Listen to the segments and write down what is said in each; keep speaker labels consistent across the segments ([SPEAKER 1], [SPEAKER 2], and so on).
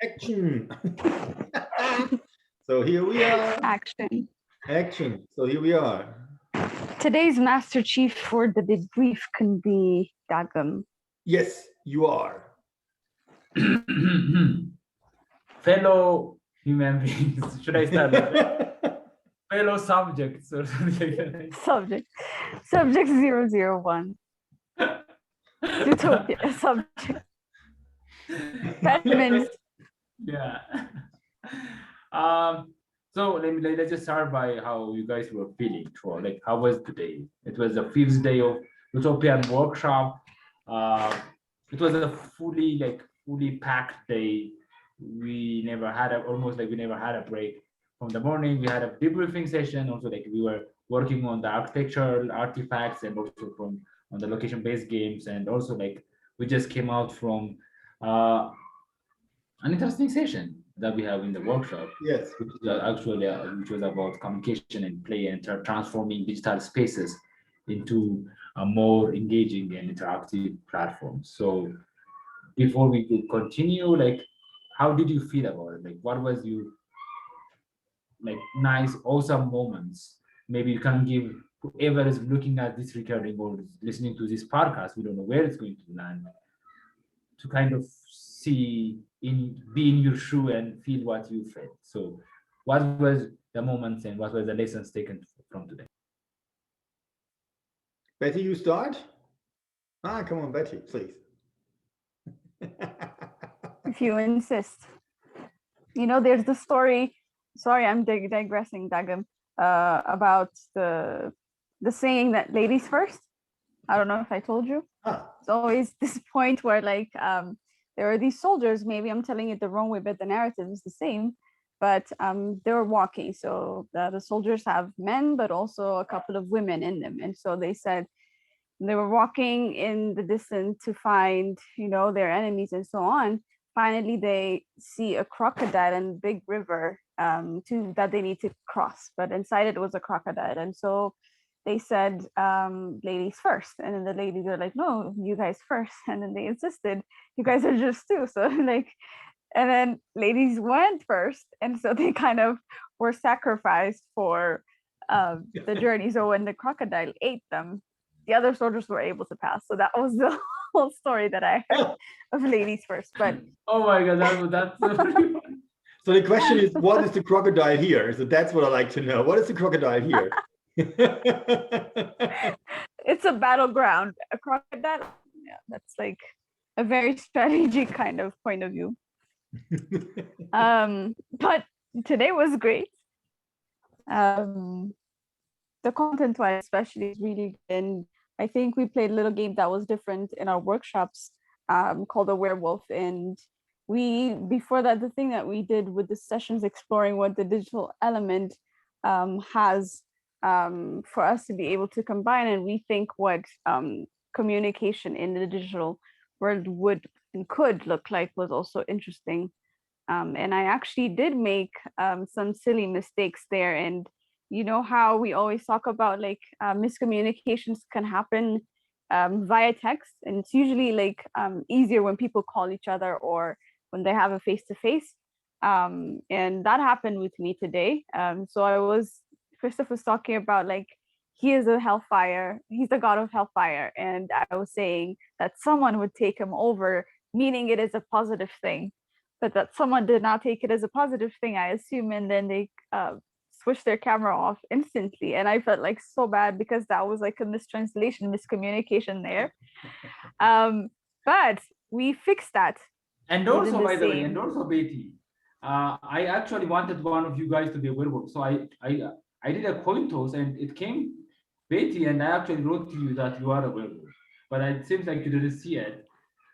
[SPEAKER 1] Action. So here we are.
[SPEAKER 2] Action.
[SPEAKER 1] Action. So here we are.
[SPEAKER 2] Today's Master Chief for the debrief can be Dagam.
[SPEAKER 1] Yes, you are.
[SPEAKER 3] Fellow human beings. Should I start with that? Fellow subjects or something like that.
[SPEAKER 2] Subject 001. LUtopia subject. Badminton.
[SPEAKER 3] Yeah. So let's just start by how you guys were feeling throughout. Like, how was today? It was the 5th day of Utopian workshop. It was a fully packed day. We never had a break. From the morning, we had a debriefing session. Also, like, we were working on the architectural artifacts and also on the location-based games. And also, like, we just came out from an interesting session that we have in the workshop.
[SPEAKER 1] Yes.
[SPEAKER 3] Which was about communication and play and transforming digital spaces into a more engaging and interactive platform. So before we could continue, like, how did you feel about it? Like, what was you like nice, awesome moments? Maybe you can give whoever is looking at this recording or listening to this podcast, we don't know where it's going to land, to kind of be in your shoe and feel what you felt. So what was the moments and what were the lessons taken from today?
[SPEAKER 1] Betty, you start? Come on, Betty, please.
[SPEAKER 2] If you insist. You know, there's the story. Sorry, I'm digressing, Dagam. About the saying that ladies first. I don't know if I told you. It's always this point where, like, there are these soldiers. Maybe I'm telling it the wrong way, but the narrative is the same. But they were walking. So the soldiers have men, but also a couple of women in them. And so they said they were walking in the distance to find, their enemies and so on. Finally, they see a crocodile in a big river that they need to cross. But inside it was a crocodile. And so they said, ladies first. And then the ladies were like, no, you guys first. And then they insisted, you guys are just two. So like, and then ladies went first. And so they kind of were sacrificed for the journey. So when the crocodile ate them, the other soldiers were able to pass. So that was the whole story that I heard of ladies first. But
[SPEAKER 3] oh my God, that's so funny.
[SPEAKER 1] So the question is, what is the crocodile here? So that's what I like to know. What is the crocodile here?
[SPEAKER 2] It's a battleground. A crocodile, yeah, that's like a very strategic kind of point of view. But today was great. The content wise especially is really good. And I think we played a little game that was different in our workshops called a werewolf. And before that, the thing that we did with the sessions exploring what the digital element has for us to be able to combine and rethink what communication in the digital world would and could look like was also interesting. And I actually did make some silly mistakes there. And you know how we always talk about like miscommunications can happen via text, and it's usually like easier when people call each other or when they have a face-to-face. And that happened with me today. So Christoph was talking about like he is a hellfire, he's the god of hellfire, and I was saying that someone would take him over, meaning it is a positive thing, but that someone did not take it as a positive thing, I assume, and then they switched their camera off instantly. And I felt like so bad because that was like a miscommunication there. But we fixed that.
[SPEAKER 3] And also, by the way, and also Betty, I actually wanted one of you guys to be a werewolf. So I did a coin toss and it came Betty, and I actually wrote to you that you are a werewolf. But it seems like you didn't see it.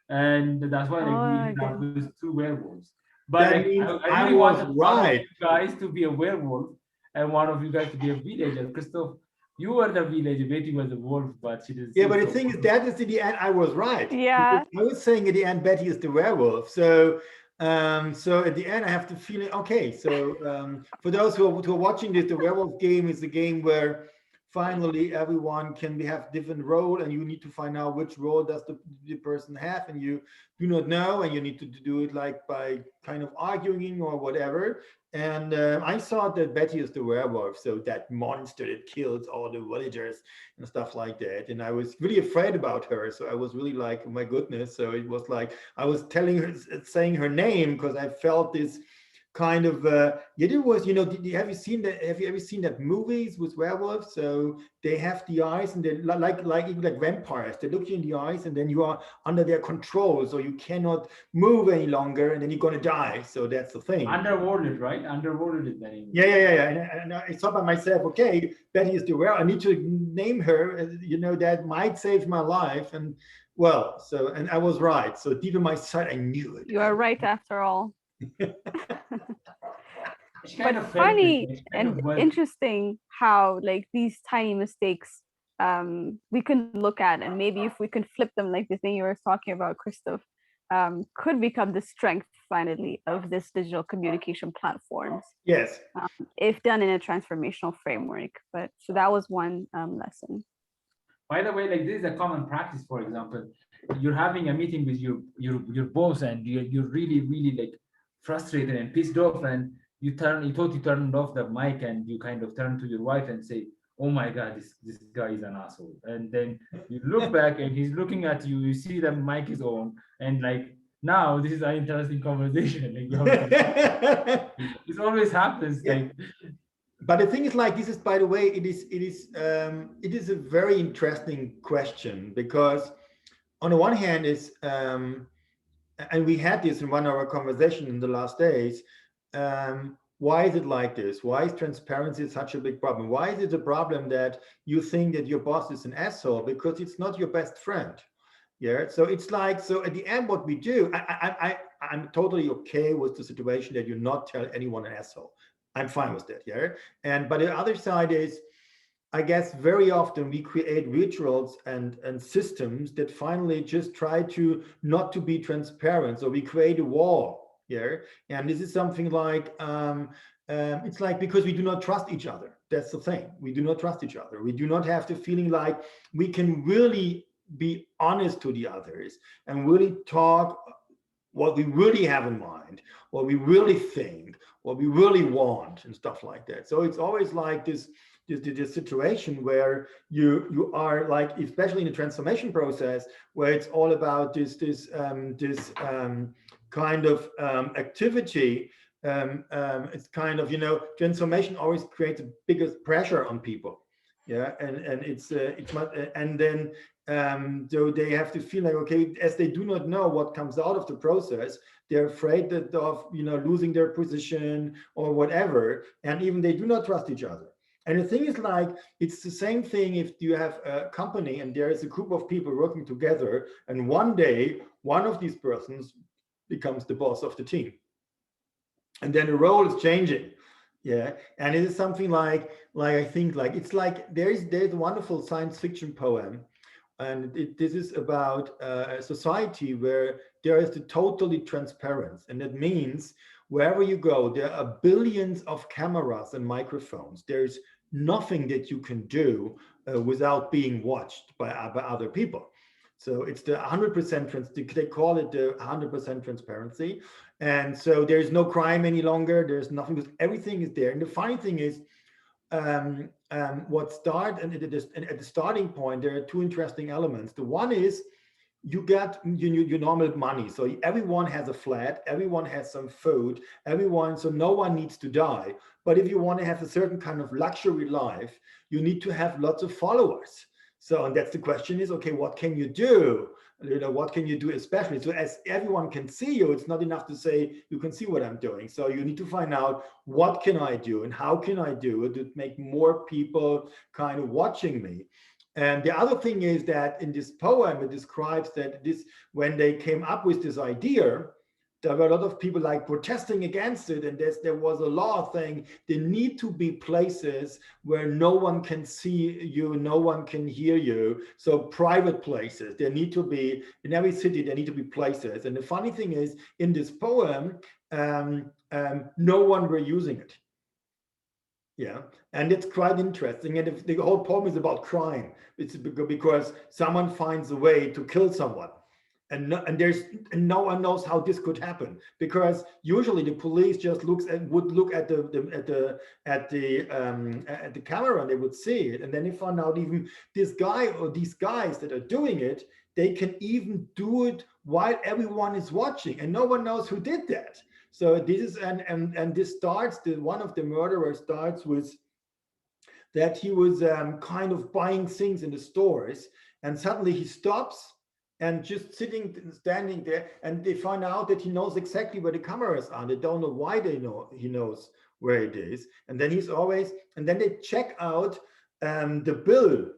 [SPEAKER 3] And that's why we ended up with 2 werewolves. But I really wanted one of you guys to be a werewolf and one of you guys to be a villager. Christoph, you were the villager, Betty was a wolf, but she didn't.
[SPEAKER 1] Yeah, but the thing is, that is in the end, I was right.
[SPEAKER 2] Yeah.
[SPEAKER 1] I was saying at the end, Betty is the werewolf. So at the end, I have the feeling, okay. So for those who are watching this, the werewolf game is a game where finally everyone can have different role, and you need to find out which role does the person have, and you do not know, and you need to do it like by kind of arguing or whatever. And I thought that Betty is the werewolf, so that monster that kills all the villagers and stuff like that. And I was really afraid about her, so I was really like, oh my goodness. So it was like I was telling her, saying her name, because I felt this kind of yeah, it was, you know, have you seen that, have you ever seen that movies with werewolves? So they have the eyes, and they like vampires, they look you in the eyes, and then you are under their control, so you cannot move any longer, and then you're going to die. So that's the thing.
[SPEAKER 3] Underworlded, right? Underworlded is the name.
[SPEAKER 1] Yeah. And I thought by myself, okay, Betty is the werewolf, I need to name her, you know, that might save my life. And well, so, and I was right. So deep in my side, I knew it.
[SPEAKER 2] You are right after all.
[SPEAKER 3] She kind
[SPEAKER 2] But
[SPEAKER 3] of felt
[SPEAKER 2] funny
[SPEAKER 3] it, she kind
[SPEAKER 2] and
[SPEAKER 3] of was.
[SPEAKER 2] interesting how like these tiny mistakes we can look at, and maybe if we can flip them, like the thing you were talking about, Christoph, could become the strength finally of this digital communication platforms.
[SPEAKER 1] Yes.
[SPEAKER 2] If done in a transformational framework. But so that was one lesson.
[SPEAKER 3] By the way, like this is a common practice. For example, you're having a meeting with your boss, and you're really like frustrated and pissed off, and you thought you turned off the mic, and you kind of turn to your wife and say, "Oh my God, this guy is an asshole." And then you look back, and he's looking at you. You see the mic is on, and like now this is an interesting conversation. Like you have to, it always happens.
[SPEAKER 1] Yeah.
[SPEAKER 3] Like.
[SPEAKER 1] But the thing is, like, this is, by the way, it is a very interesting question, because on the one hand is, and we had this in one of our conversations in the last days, why is it like this? Why is transparency such a big problem? Why is it a problem that you think that your boss is an asshole? Because it's not your best friend. Yeah. So it's like, so at the end, what we do, I'm totally okay with the situation that you not tell anyone an asshole. I'm fine with that. Yeah. But the other side is, I guess very often we create rituals and systems that finally just try to not to be transparent. So we create a wall. Yeah. And this is something like, it's like, because we do not trust each other. That's the thing. We do not trust each other. We do not have the feeling like we can really be honest to the others and really talk what we really have in mind, what we really think, what we really want, and stuff like that. So it's always like this situation where you are like, especially in the transformation process, where it's all about this kind of activity. It's kind of, you know, transformation always creates the biggest pressure on people. Yeah, and it's not, and then so they have to feel like, okay, as they do not know what comes out of the process, they're afraid that of, you know, losing their position or whatever, and even they do not trust each other. And the thing is, like, it's the same thing if you have a company and there is a group of people working together, and one day one of these persons becomes the boss of the team, and then the role is changing. Yeah, and it is something like I think, like, it's like there's a wonderful science fiction poem, and this is about a society where there is the totally transparency, and that means wherever you go, there are billions of cameras and microphones. There's nothing that you can do without being watched by other people. So it's the 100%, they call it the 100% transparency. And so there's no crime any longer. There's nothing, because everything is there. And the funny thing is, at the starting point, there are two interesting elements. The one is you get your normal money. So everyone has a flat, everyone has some food, so no one needs to die. But if you want to have a certain kind of luxury life, you need to have lots of followers. So, and that's the question is, okay, what can you do? You know, what can you do especially? So as everyone can see you, it's not enough to say, you can see what I'm doing. So you need to find out, what can I do and how can I do it to make more people kind of watching me? And the other thing is that in this poem, it describes that when they came up with this idea, there were a lot of people like protesting against it, and there was a law saying there need to be places where no one can see you, no one can hear you. So private places, there need to be, in every city, there need to be places. And the funny thing is, in this poem, no one were using it. Yeah, and it's quite interesting. And if the whole poem is about crime, it's because someone finds a way to kill someone, and no one knows how this could happen, because usually the police just would look at the camera, and they would see it, and then they found out even this guy or these guys that are doing it, they can even do it while everyone is watching, and no one knows who did that. So this is and this starts, one of the murderers starts with that he was kind of buying things in the stores, and suddenly he stops and just standing there, and they find out that he knows exactly where the cameras are. They don't know why he knows where it is, and then and then they check out the bill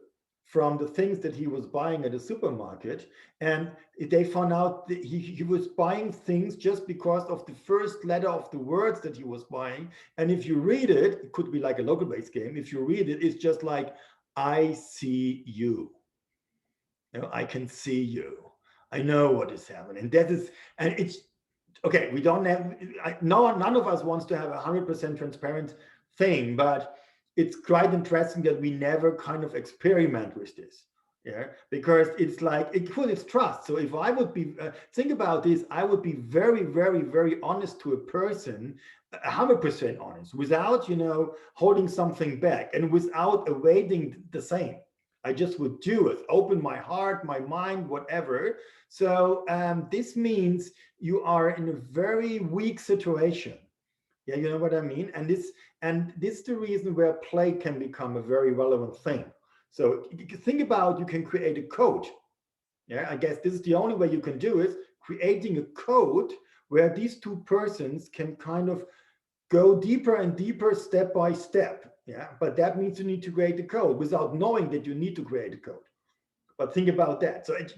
[SPEAKER 1] from the things that he was buying at the supermarket, and they found out that he was buying things just because of the first letter of the words that he was buying. And if you read it, it could be like a local based game. If you read it, it's just like, I see you. You know, I can see you. I know what is happening. That is, and it's okay. We don't have, none of us wants to have 100% transparent thing, but it's quite interesting that we never kind of experiment with this. Yeah, because it's like it's trust. So if I would be think about this, I would be very, very, very honest to a person, 100% honest, without holding something back and without awaiting the same. I just would do it, open my heart, my mind, whatever. So this means you are in a very weak situation. Yeah, you know what I mean? And this is the reason where play can become a very relevant thing. So think about, you can create a code. Yeah, I guess this is the only way you can do it, creating a code where these two persons can kind of go deeper and deeper step by step. Yeah, but that means you need to create the code without knowing that you need to create a code. But think about that. So it's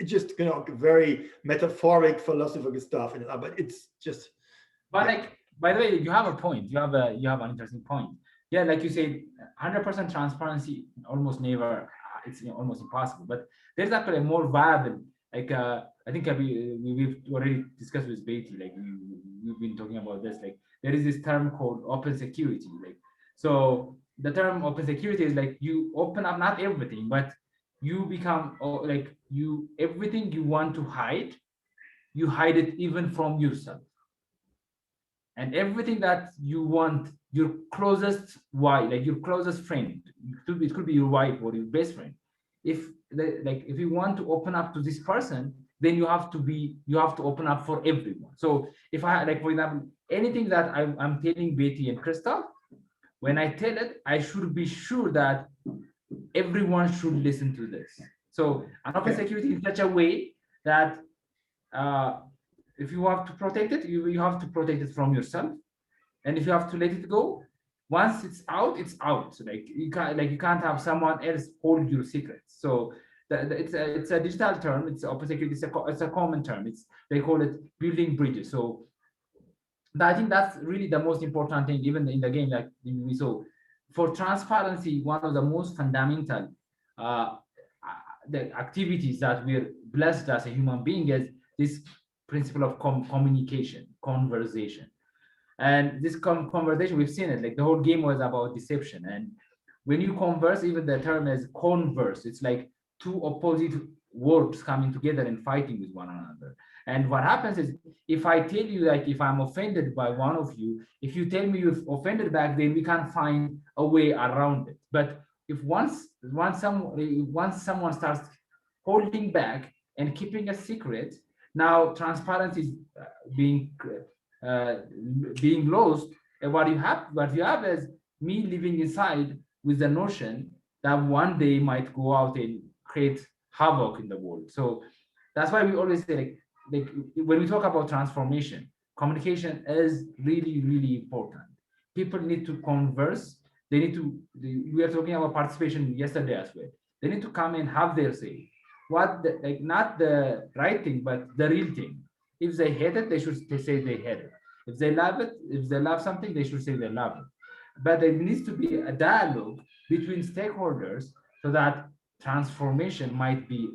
[SPEAKER 1] just very metaphoric philosophical stuff, but it's just.
[SPEAKER 3] But like, by the way, you have a point. You have an interesting point. Yeah, like you said, 100% transparency almost never. It's almost impossible. But there's actually a more viable. Like I think we've already discussed with Beatty. Like we've been talking about this. Like there is this term called open security. Like so, the term open security is like you open up not everything, but you become like you everything you want to hide, you hide it even from yourself. And everything that you want your closest wife, like your closest friend, it could be your wife or your best friend, if you want to open up to this person, then you have to open up for everyone. So if I, like, for example, anything that I'm telling Betty and Crystal, when I tell it, I should be sure that everyone should listen to this. So an open security in such a way that if you have to protect it, you have to protect it from yourself. And if you have to let it go, once it's out, it's out. So you can't have someone else hold your secrets. So it's a digital term. It's open security. It's a common term. They call it building bridges. So I think that's really the most important thing, even in the game. Like we saw, for transparency, one of the most fundamental uh, the activities that we're blessed as a human being is this principle of communication, conversation. And this conversation, we've seen it, like the whole game was about deception. And when you converse, even the term is converse, it's like two opposite words coming together and fighting with one another. And what happens is, if I tell you, like, if I'm offended by one of you, if you tell me you've offended back, then we can find a way around it. But if once someone starts holding back and keeping a secret, now transparency is being lost. And what you have is me living inside with the notion that one day might go out and create havoc in the world. So that's why we always say, like when we talk about transformation, communication is really, really important. People need to converse. We were talking about participation yesterday as well. They need to come and have their say. Not the right thing, but the real thing. If they hate it, they should say they hate it. If they love it, if they love something, they should say they love it. But there needs to be a dialogue between stakeholders so that transformation might be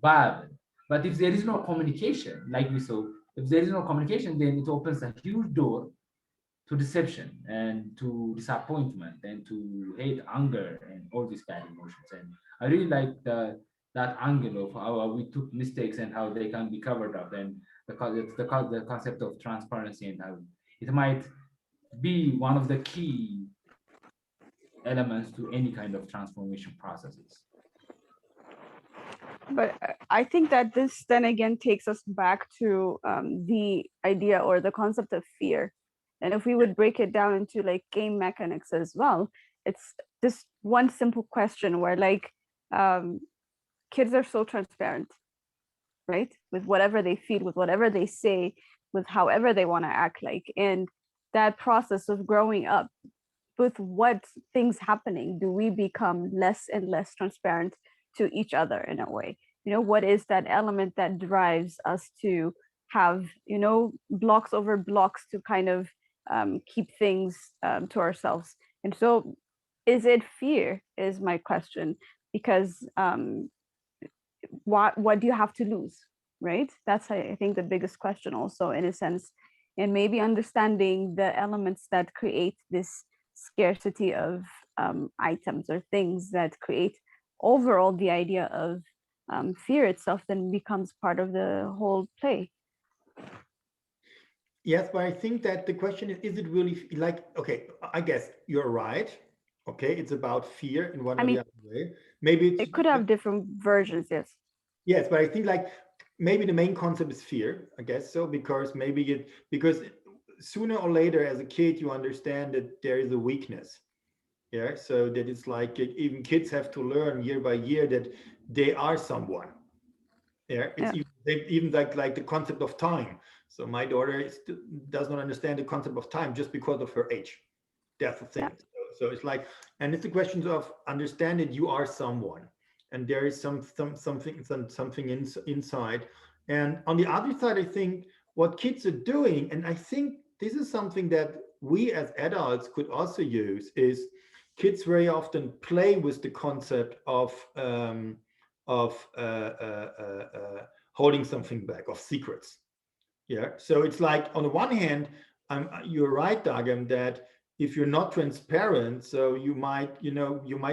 [SPEAKER 3] viable. But if there is no communication, like we saw, if there is no communication, then it opens a huge door deception and to disappointment and to hate, anger, and all these bad emotions. And I really like that angle of how we took mistakes and how they can be covered up, and the concept of transparency and how it might be one of the key elements to any kind of transformation processes.
[SPEAKER 2] But I think that this then again takes us back to the idea or the concept of fear. And if we would break it down into like game mechanics as well, it's this one simple question where like kids are so transparent, right? With whatever they feel, with whatever they say, with however they want to act like. And that process of growing up, with what things happening, do we become less and less transparent to each other in a way? You know, what is that element that drives us to have, you know, blocks over blocks to kind of keep things to ourselves? And so is it fear is my question, because what do you have to lose, right? That's I think the biggest question also in a sense. And maybe understanding the elements that create this scarcity of items or things that create overall the idea of fear itself then becomes part of the whole play.
[SPEAKER 1] Yes, but I think that the question is it really like, okay, I guess you're right. Okay, it's about fear in one
[SPEAKER 2] I
[SPEAKER 1] or the
[SPEAKER 2] mean,
[SPEAKER 1] other way. Maybe it's,
[SPEAKER 2] it could have different versions, yes.
[SPEAKER 1] yes, but I think like maybe the main concept is fear, I guess so, because because sooner or later as a kid you understand that there is a weakness. Yeah, so that it's like even kids have to learn year by year that they are someone. Yeah, it's
[SPEAKER 2] Yeah.
[SPEAKER 1] even like the concept of time. So my daughter does not understand the concept of time just because of her age. That's the thing.
[SPEAKER 2] Yeah.
[SPEAKER 1] So it's like, and it's a question of understanding you are someone, and there is something inside. And on the other side, I think what kids are doing, and I think this is something that we as adults could also use, is kids very often play with the concept of holding something back, of secrets. Yeah. So it's like on the one hand, you're right, Dagam, that if you're not transparent, so you might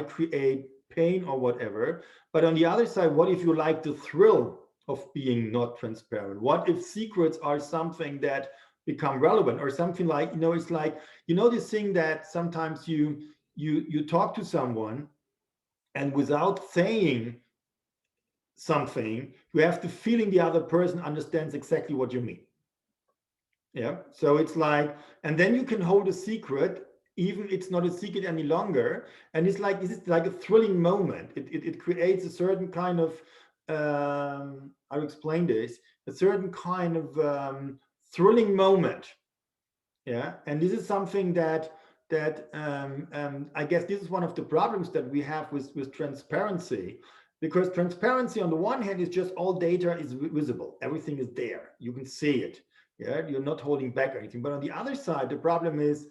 [SPEAKER 1] create pain or whatever. But on the other side, what if you like the thrill of being not transparent? What if secrets are something that become relevant, or something like, it's like, this thing that sometimes you talk to someone, and without saying something, you have the feeling the other person understands exactly what you mean. Yeah. So it's like, and then you can hold a secret, even it's not a secret any longer. And it's like, this is like a thrilling moment. It creates a certain kind of, I'll explain this, a certain kind of thrilling moment. Yeah. And this is something that I guess this is one of the problems that we have with transparency, because transparency on the one hand is just all data is visible, everything is there, you can see it. Yeah, you're not holding back anything. But on the other side, the problem is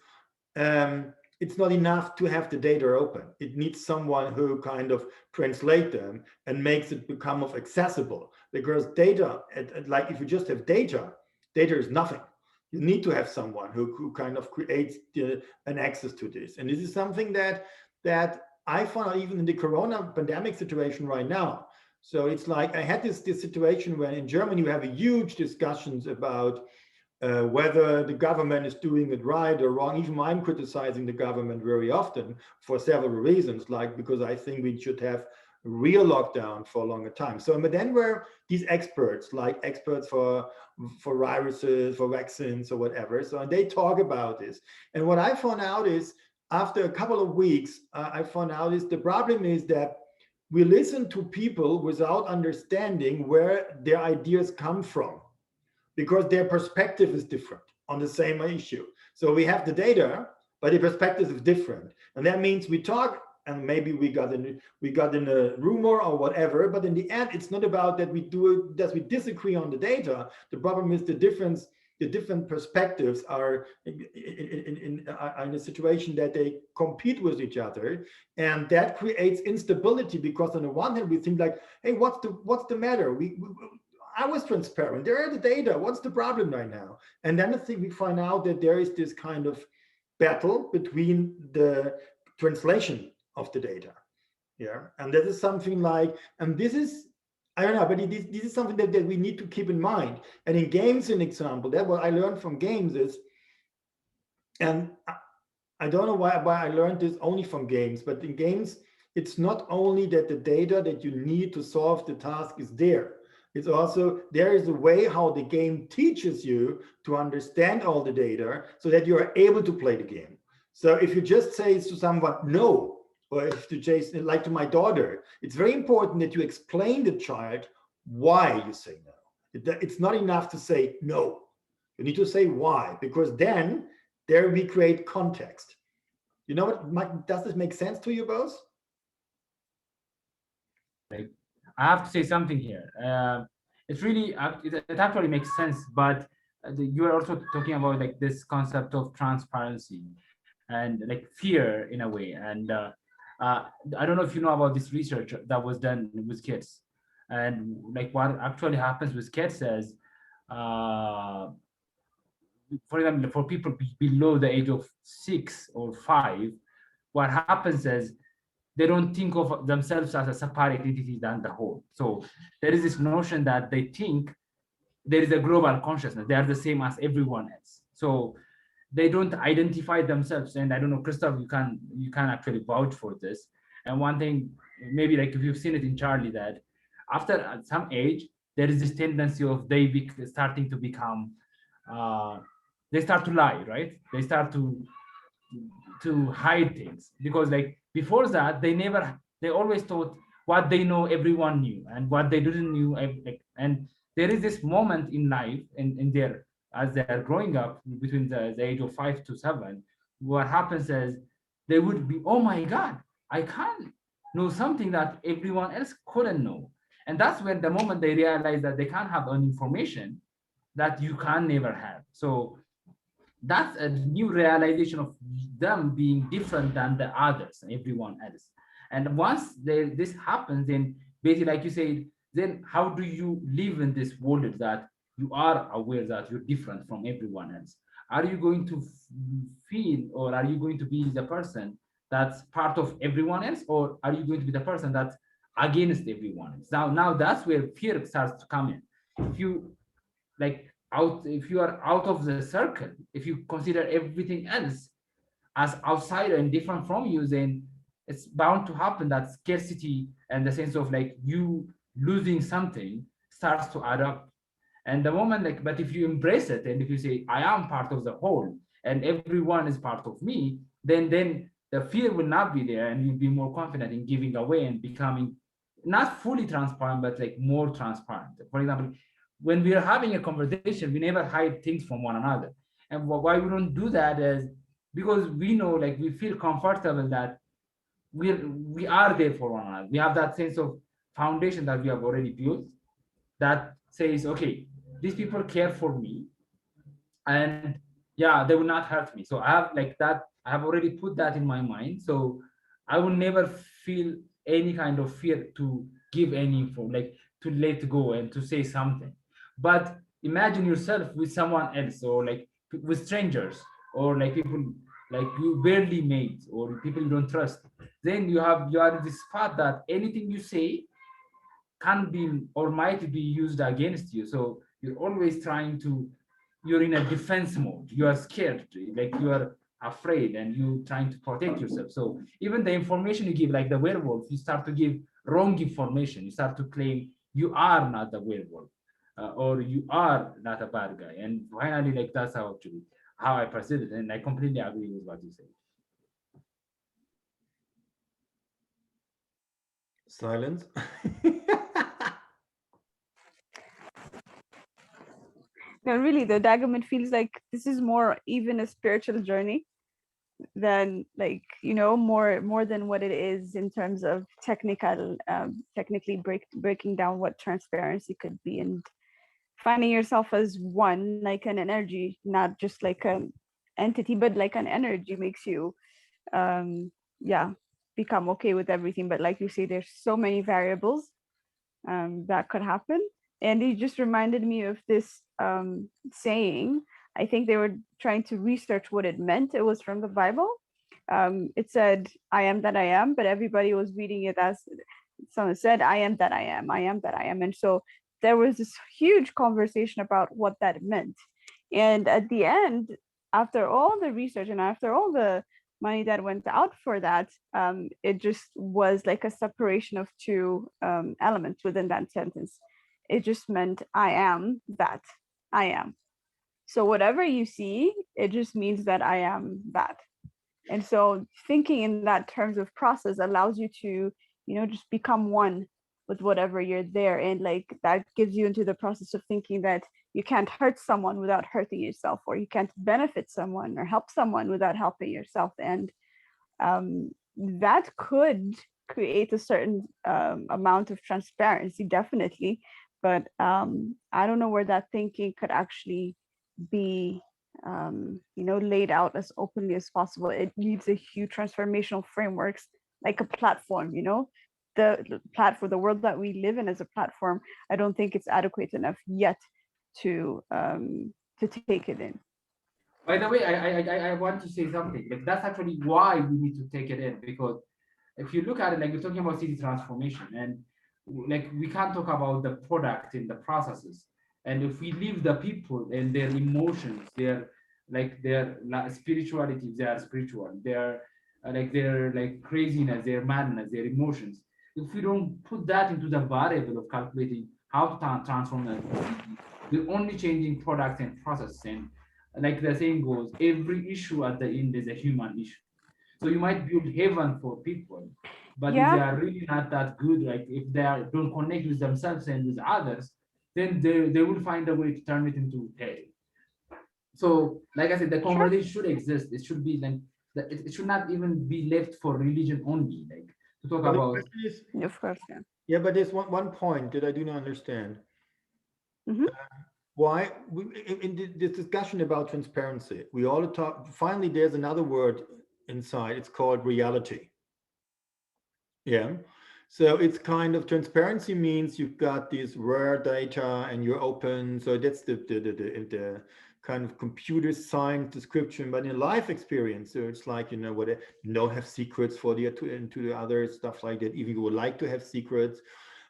[SPEAKER 1] it's not enough to have the data open. It needs someone who kind of translate them and makes it become of accessible, because data, like if you just have data is nothing. You need to have someone who kind of creates an access to this. And this is something that I found out even in the Corona pandemic situation right now. So it's like I had this situation where in Germany we have a huge discussions about whether the government is doing it right or wrong. Even I'm criticizing the government very often for several reasons, like because I think we should have real lockdown for a longer time. So but then were these experts, like experts for viruses, for vaccines or whatever. So they talk about this. And what I found out is after a couple of weeks, I found out is the problem is that we listen to people without understanding where their ideas come from, because their perspective is different on the same issue. So we have the data, but the perspective is different. And that means we talk, and maybe we got in a rumor or whatever, but in the end, it's not about that we disagree on the data. The problem is the different perspectives are in a situation that they compete with each other, and that creates instability, because on the one hand we think like, hey, what's the matter? I was transparent. There are the data. What's the problem right now? And then I think we find out that there is this kind of battle between the translation of the data. Yeah, and that is something like, and this is, I don't know, but this is something that we need to keep in mind. And in games, an example, that what I learned from games is, and I don't know why I learned this only from games, but in games, it's not only that the data that you need to solve the task is there. It's also, there is a way how the game teaches you to understand all the data so that you are able to play the game. So if you just say to someone, no, or if you just, like to my daughter, it's very important that you explain the child why you say no. It's not enough to say no. You need to say why, because then there we create context. You know what, Mike, does this make sense to you both?
[SPEAKER 3] Like, I have to say something here. It's really, it actually makes sense, but you are also talking about like this concept of transparency and like fear in a way. And I don't know if you know about this research that was done with kids, and like what actually happens with kids is, for example, for people below the age of 6 or 5, what happens is they don't think of themselves as a separate entity than the whole. So there is this notion that they think there is a global consciousness. They are the same as everyone else. So they don't identify themselves. And I don't know, Christoph, you can actually vouch for this. And one thing, maybe like if you've seen it in Charlie, that after at some age, there is this tendency of they starting to become, they start to lie, right? They start to hide things, because like before that they always thought what they know everyone knew, and what they didn't knew, and there is this moment in life in their, as they are growing up between the age of 5 to 7, what happens is they would be, oh my god, I can't know something that everyone else couldn't know. And that's when the moment they realize that they can't have an information that you can never have. So that's a new realization of them being different than the others, everyone else. And once this happens, then basically, like you said, then how do you live in this world that you are aware that you're different from everyone else? Are you going to feel, or are you going to be the person that's part of everyone else, or are you going to be the person that's against everyone else? Now that's where fear starts to come in. If you like out, if you are out of the circle, if you consider everything else as outsider and different from you, then it's bound to happen that scarcity and the sense of like you losing something starts to add up. And the moment, like, but if you embrace it, and if you say I am part of the whole and everyone is part of me, then the fear will not be there, and you'll be more confident in giving away and becoming not fully transparent, but like more transparent. For example, when we are having a conversation, we never hide things from one another. And why we don't do that is because we know, like, we feel comfortable that we are there for one another. We have that sense of foundation that we have already built that says, okay, these people care for me, and yeah, they will not hurt me. So I have like that, I have already put that in my mind. So I will never feel any kind of fear to give any info, like to let go and to say something. But imagine yourself with someone else, or like with strangers, or like people like you barely made, or people you don't trust. Then you are in this spot that anything you say can be or might be used against you. So you're always trying to, you're in a defense mode. You are scared, like you are afraid, and you trying to protect yourself. So even the information you give, like the werewolf, you start to give wrong information. You start to claim you are not the werewolf, or you are not a bad guy. And finally, like that's how I perceive it. And I completely agree with what you say.
[SPEAKER 1] Silence.
[SPEAKER 2] No, really, the Daggerman feels like this is more even a spiritual journey than, like, you know, more than what it is in terms of technically breaking down what transparency could be, and finding yourself as one, like an energy, not just like an entity, but like an energy makes you yeah, become okay with everything. But like you say, there's so many variables that could happen. And it just reminded me of this saying. I think they were trying to research what it meant. It was from the Bible. It said, I am that I am, but everybody was reading it as someone said, I am that I am, I am that I am. And so there was this huge conversation about what that meant. And at the end, after all the research and after all the money that went out for that, it just was like a separation of two elements within that sentence. It just meant I am that I am. So whatever you see, it just means that I am that. And so thinking in that terms of process allows you to, just become one with whatever you're there. And like that gives you into the process of thinking that you can't hurt someone without hurting yourself, or you can't benefit someone or help someone without helping yourself. And that could create a certain amount of transparency, definitely. But I don't know where that thinking could actually be laid out as openly as possible. It needs a huge transformational frameworks, like a platform, the platform, the world that we live in as a platform. I don't think it's adequate enough yet to take it in.
[SPEAKER 3] By the way, I want to say something. Like that's actually why we need to take it in, because if you look at it, like we're talking about city transformation, and like we can't talk about the product in the processes. And if we leave the people and their emotions, their spirituality, they are spiritual, their their craziness, their madness, their emotions. If we don't put that into the variable of calculating how to transform the community, we're only changing products and processes. And like the saying goes, every issue at the end is a human issue. So you might build heaven for people, but if they are really not that good, like if they don't connect with themselves and with others, then they will find a way to turn it into hell. So, like I said, the conversation should exist. It should be like it should not even be left for religion only, like to talk about.
[SPEAKER 2] Of course, yeah.
[SPEAKER 1] Yeah, but there's one point that I do not understand.
[SPEAKER 2] Mm-hmm.
[SPEAKER 1] Why in this discussion about transparency, we all talk. Finally, there's another word inside. It's called reality. Yeah. So it's kind of transparency means you've got this rare data and you're open. So that's the kind of computer science description. But in life experience, so it's like, what you don't have secrets for to the other stuff like that. Even you would like to have secrets.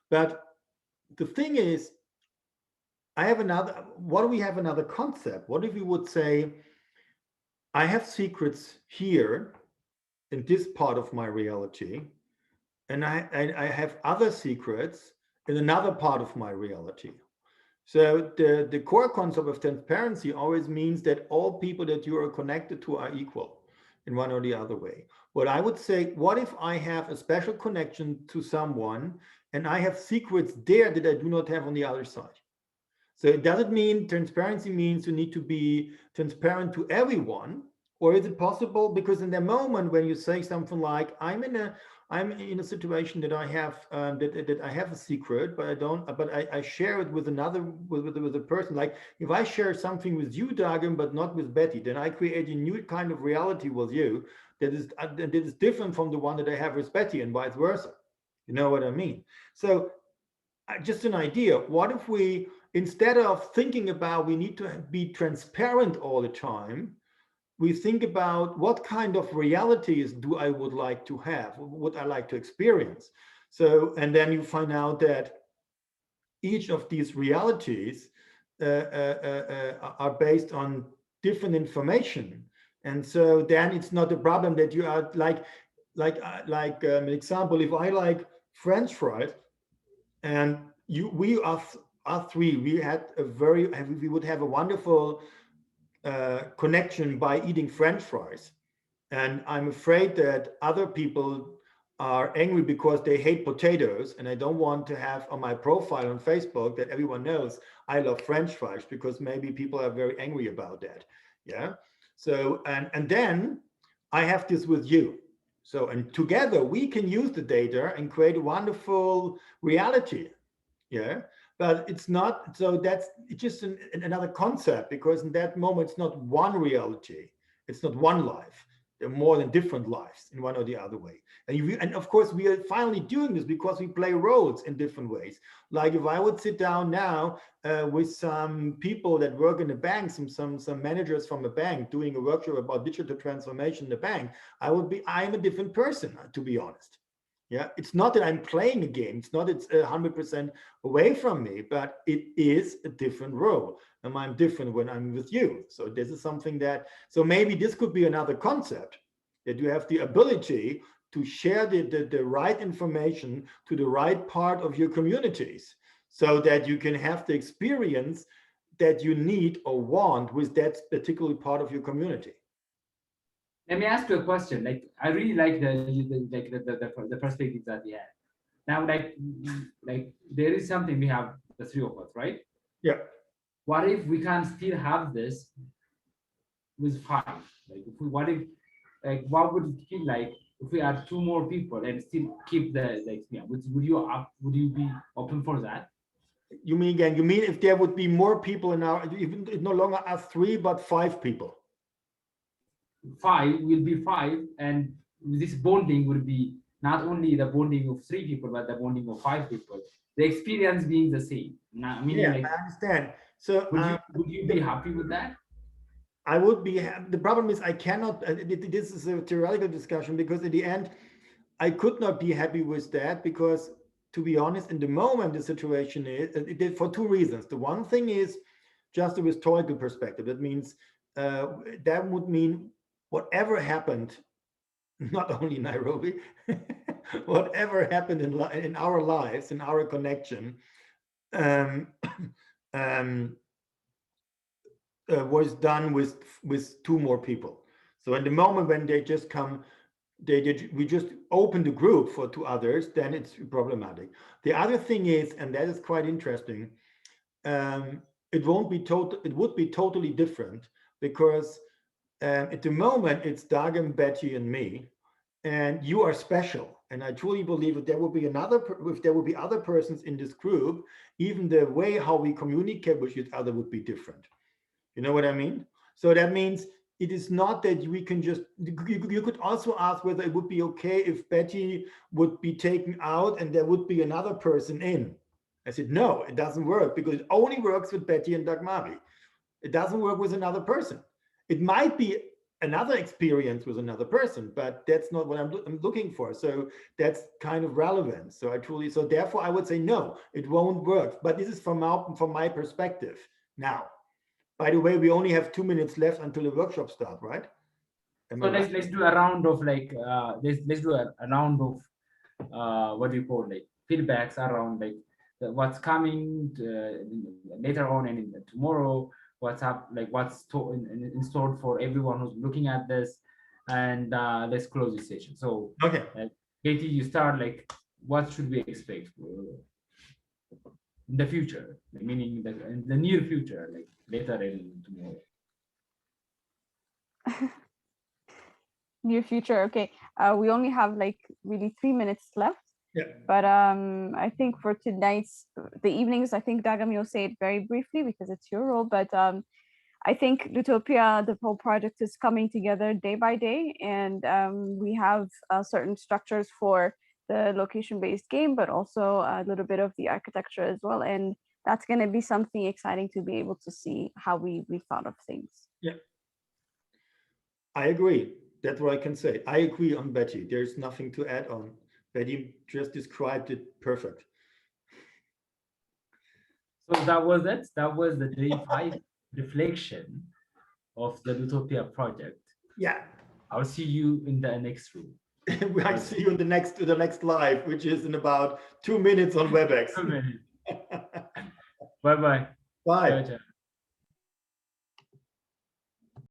[SPEAKER 1] But the thing is, what do we have another concept? What if we would say, I have secrets here in this part of my reality, and I have other secrets in another part of my reality. So the core concept of transparency always means that all people that you are connected to are equal in one or the other way. What I would say, what if I have a special connection to someone and I have secrets there that I do not have on the other side? So does it mean transparency means you need to be transparent to everyone? Or is it possible, because in the moment when you say something like, I'm in a situation that I have that I have a secret, but I share it with a person. Like if I share something with you, Dagen, but not with Betty, then I create a new kind of reality with you that is different from the one that I have with Betty, and vice versa. You know what I mean? So just an idea. What if we, instead of thinking about we need to be transparent all the time, we think about what kind of realities do I would like to have, what I like to experience. So, and then you find out that each of these realities are based on different information. And so then it's not a problem that you are like an example, if I like French fries, and we are three, we would have a wonderful connection by eating French fries. And I'm afraid that other people are angry because they hate potatoes, and I don't want to have on my profile on Facebook that everyone knows I love French fries, because maybe people are very angry about that. Yeah. So and then I have this with you. So, and together we can use the data and create a wonderful reality. Yeah. But it's not, so that's just another concept, because in that moment it's not one reality, it's not one life, They're more than different lives in one or the other way. And of course, we are finally doing this because we play roles in different ways. Like if I would sit down now with some people that work in a bank, some managers from a bank doing a workshop about digital transformation in the bank, I'm a different person, to be honest. Yeah, it's not that I'm playing a game. It's not it's 100% away from me, but it is a different role. And I'm different when I'm with you. So this is something so maybe this could be another concept, that you have the ability to share the right information to the right part of your communities so that you can have the experience that you need or want with that particular part of your community.
[SPEAKER 3] Let me ask you a question. Like, I really like the perspectives that we had. Now, like there is something, we have the three of us, right?
[SPEAKER 1] Yeah.
[SPEAKER 3] What if we can still have this with five? Like, what if, like, what would it feel like if we had two more people and still keep the experience? Would you be open for that?
[SPEAKER 1] You mean if there would be more people in even no longer us three, but five people?
[SPEAKER 3] Five will be five, and this bonding will be not only the bonding of three people, but the bonding of five people. The experience being the same. Now, meaning,
[SPEAKER 1] yeah,
[SPEAKER 3] like,
[SPEAKER 1] I understand. So
[SPEAKER 3] would you be happy with that?
[SPEAKER 1] I would be. The problem is I cannot. This is a theoretical discussion, because at the end, I could not be happy with that, because, to be honest, in the moment, the situation is for two reasons. The one thing is just a historical perspective. That means that would mean whatever happened, not only in Nairobi, whatever happened in our lives, in our connection, was done with two more people. So in the moment when they just come, we just open the group for two others, then it's problematic. The other thing is, and that is quite interesting, it would be totally different, because at the moment it's Dagem, Betty, and me, and you are special. And I truly believe that there will be other persons in this group, even the way how we communicate with each other would be different. You know what I mean? So that means it is not that we can just, you could also ask whether it would be okay if Betty would be taken out and there would be another person in. I said, no, it doesn't work, because it only works with Betty and Dagmari. It doesn't work with another person. It might be another experience with another person, but that's not what I'm looking for. So that's kind of relevant. So therefore I would say, no, it won't work. But this is from my perspective now. By the way, we only have 2 minutes left until the workshop starts, right?
[SPEAKER 3] So let's do a round of let's do a round of what do you call, like, feedbacks around, like, what's coming later on and tomorrow, what's up, like what's in store for everyone who's looking at this, and let's close this session. So
[SPEAKER 1] okay,
[SPEAKER 3] Katie, you start. Like, what should we expect in the future, meaning in the near future, like later and tomorrow?
[SPEAKER 2] Near future, okay. We only have like really 3 minutes left.
[SPEAKER 1] Yeah.
[SPEAKER 2] But I think for the evenings, I think Dagam, you'll say it very briefly because it's your role. But I think LUtopia, the whole project, is coming together day by day, and we have certain structures for the location-based game, but also a little bit of the architecture as well. And that's going to be something exciting to be able to see how we thought of things.
[SPEAKER 1] Yeah, I agree. That's what I can say. I agree on Betty. There's nothing to add on. Betty just described it perfect.
[SPEAKER 3] So that was it. That was the day 5 reflection of the LUtopia project.
[SPEAKER 1] Yeah.
[SPEAKER 3] I'll see you in the next room.
[SPEAKER 1] I'll see you in the next live, which is in about 2 minutes on WebEx.
[SPEAKER 3] 2 minutes. Bye-bye.
[SPEAKER 1] Bye.
[SPEAKER 3] Ciao, ciao.